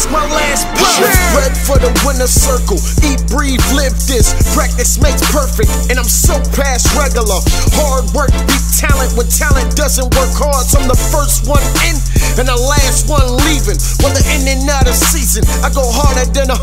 risk my last breath. Bred for the winner circle. Eat, breathe, live this. Practice makes perfect, and I'm so past regular. Hard work beat talent when talent doesn't work hard. So I'm the first one in and the last one leaving. Whether in and out of season, I go harder than a.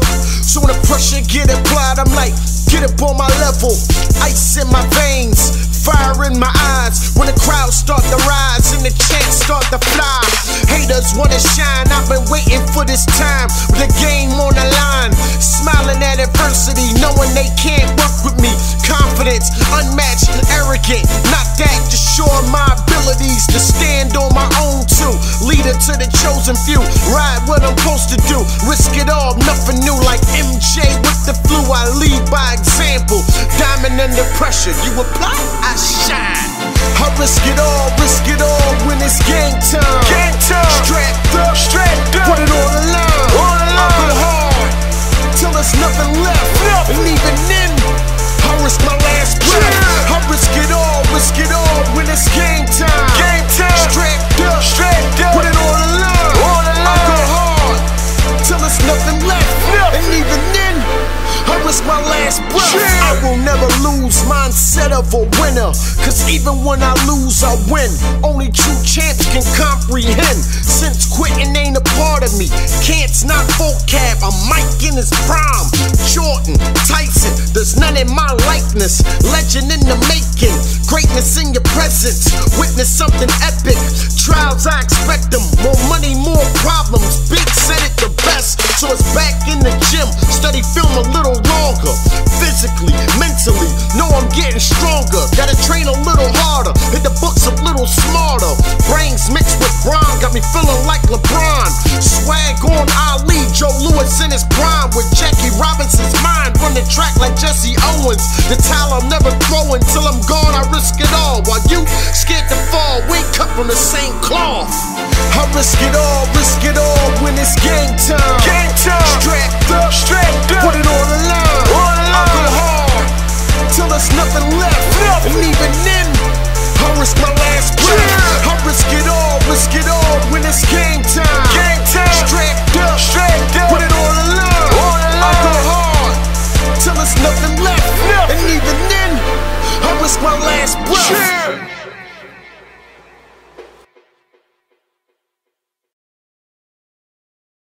So when the pressure get applied, I'm like, get up on my level. Ice in my veins, fire in my eyes. When the crowd start to rise and the chants start to fly, haters wanna shine. I've been waiting for this time with the game on the line, smiling at adversity, knowing they can't work with me. Confidence, unmatched, arrogant, not that, just sure my abilities to stand on my own too. Leader to the chosen few, ride what I'm supposed to do, risk it all, nothing new. Like MJ with the flu, I lead by example. Diamond under pressure, you apply, I shine. I risk it all when it's game time. Game time. Strapped up, put it on the line. I go hard till there's nothing left, and even then, I risk my last breath. I risk it all when it's game time. Game time. Strapped up, put it on the line. I go hard till there's nothing left, and even then, I risk my last breath. I will never lose mindset of a winner, cause even when I lose, I win. Only true champs can comprehend. Since quitting ain't a part of me, can't's not vocab. I'm Mike in his prime, Jordan, Tyson, there's none in my likeness. Legend in the making, greatness in your presence. Witness something epic, trials I expect them. More money, more problems, Big said it the best. So it's back in the gym, study film a little longer. Physically, mentally, know I'm getting stronger. Gotta train a little harder, hit the books a little smarter. Brains mixed with brawn, got me feeling like LeBron. Swag on Ali, Joe Louis in his prime. With Jackie Robinson's mind, run the track like Jesse Owens. The towel I'm never throwing, till I'm gone I risk it all. While you scared to fall, we cut from the same cloth. I risk it all when it's game time.